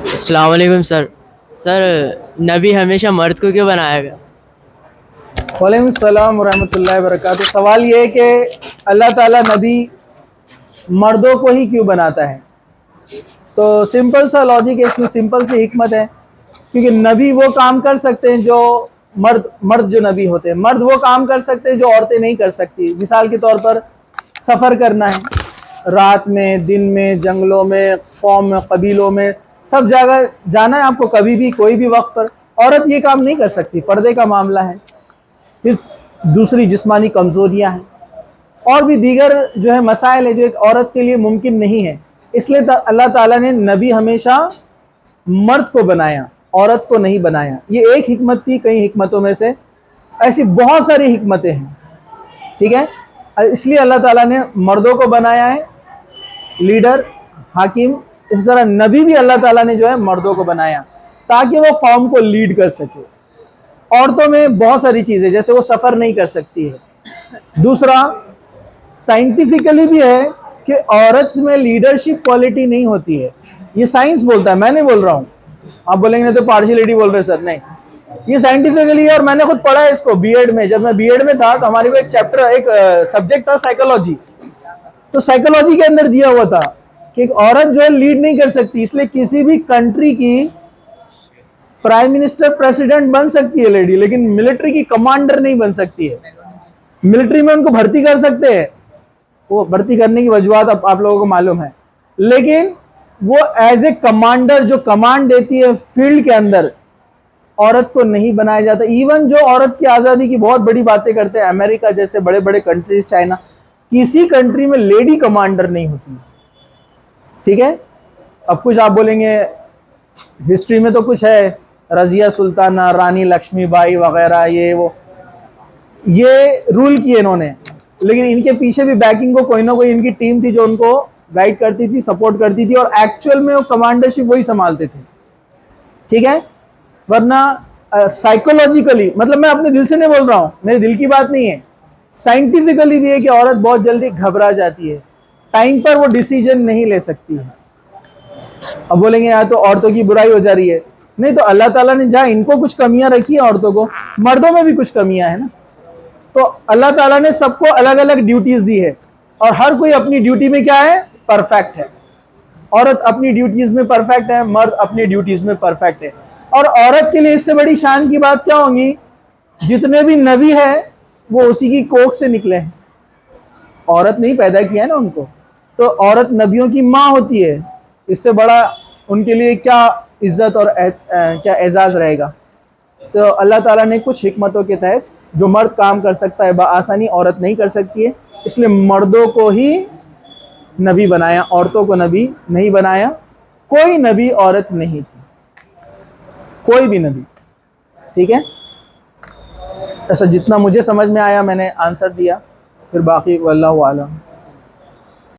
अस्सलाम वालेकुम sir. Sir, नबी हमेशा मर्द को क्यों बनाया गया? वालेकुम सलाम वरहमतुल्लाहि वबरकातुहू। सवाल ये है कि अल्लाह ताला नबी मर्दों को ही क्यों बनाता है। तो सिंपल सा लॉजिक है, इसमें सिंपल सी हिकमत है। क्योंकि नबी वो काम कर सकते हैं जो मर्द मर्द जो नबी होते हैं, मर्द वो काम कर सकते हैं जो औरतें नहीं कर सकती। मिसाल के तौर पर सफ़र करना है, रात में, दिन में, जंगलों में, कौम में, कबीलों में, सब जगह जाना है आपको, कभी भी कोई भी वक्त पर। औरत ये काम नहीं कर सकती, पर्दे का मामला है। फिर दूसरी जिस्मानी कमज़ोरियाँ हैं, और भी दीगर जो है मसाइल है जो एक औरत के लिए मुमकिन नहीं है। इसलिए अल्लाह ताला ने नबी हमेशा मर्द को बनाया, औरत को नहीं बनाया। ये एक हिकमत थी कई हिकमतों में से, ऐसी बहुत सारी हिकमतें हैं। ठीक है, इसलिए अल्लाह ताला ने मर्दों को बनाया है, लीडर, हाकिम। इस तरह नबी भी अल्लाह ताला ने जो है मर्दों को बनाया ताकि वो कौम को लीड कर सके। औरतों में बहुत सारी चीज़ें, जैसे वो सफ़र नहीं कर सकती है। दूसरा, साइंटिफिकली भी है कि औरत में लीडरशिप क्वालिटी नहीं होती है। ये साइंस बोलता है, मैं नहीं बोल रहा हूँ। आप बोलेंगे नहीं तो पार्शियलिटी बोल रहे सर, नहीं, ये साइंटिफिकली है। और मैंने खुद पढ़ा है इसको बीएड में। जब मैं बीएड में था तो हमारे को एक चैप्टर, एक सब्जेक्ट था साइकोलॉजी। तो साइकोलॉजी के अंदर दिया हुआ था कि एक औरत जो है लीड नहीं कर सकती, इसलिए किसी भी कंट्री की प्राइम मिनिस्टर, प्रेसिडेंट बन सकती है लेडी, लेकिन मिलिट्री की कमांडर नहीं बन सकती है। मिलिट्री में उनको भर्ती कर सकते हैं, वो भर्ती करने की वजूहत आप लोगों को मालूम है, लेकिन वो एज ए कमांडर जो कमांड देती है फील्ड के अंदर, औरत को नहीं बनाया जाता। इवन जो औरत की आज़ादी की बहुत बड़ी बातें करते हैं, अमेरिका जैसे बड़े बड़े कंट्रीज, चाइना, किसी कंट्री में लेडी कमांडर नहीं होती। ठीक है, अब कुछ आप बोलेंगे हिस्ट्री में तो कुछ है, रजिया सुल्ताना, रानी लक्ष्मीबाई वगैरह, ये रूल किए इन्होंने, लेकिन इनके पीछे भी बैकिंग को कोई ना कोई इनकी टीम थी जो उनको गाइड करती थी, सपोर्ट करती थी, और एक्चुअल में वो कमांडरशिप वही संभालते थे। ठीक है, वरना साइकोलॉजिकली, मतलब मैं अपने दिल से नहीं बोल रहा हूँ, मेरे दिल की बात नहीं है, साइंटिफिकली भी है कि औरत बहुत जल्दी घबरा जाती है, टाइम पर वो डिसीजन नहीं ले सकती है। अब बोलेंगे यार तो औरतों की बुराई हो जा रही है, नहीं तो अल्लाह ताला ने जहाँ इनको कुछ कमियां रखी है औरतों को, मर्दों में भी कुछ कमियां है ना। तो अल्लाह ताला ने सबको अलग अलग ड्यूटीज दी है, और हर कोई अपनी ड्यूटी में क्या है, परफेक्ट है। औरत अपनी ड्यूटीज में परफेक्ट है, मर्द अपनी ड्यूटीज में परफेक्ट है। और औरत के लिए इससे बड़ी शान की बात क्या होगी, जितने भी नबी है वो उसी की कोख से निकले हैं, औरत नहीं पैदा किया है ना उनको। तो औरत नबियों की माँ होती है, इससे बड़ा उनके लिए क्या इज्जत और क्या एजाज़ रहेगा। तो अल्लाह ताला ने कुछ हिकमतों के तहत जो मर्द काम कर सकता है बआसानी, औरत नहीं कर सकती है, इसलिए मर्दों को ही नबी बनाया, औरतों को नबी नहीं बनाया। कोई नबी औरत नहीं थी, कोई भी नबी। ठीक है, ऐसा जितना मुझे समझ में आया मैंने आंसर दिया, फिर बाकी वल्लाहु आलम।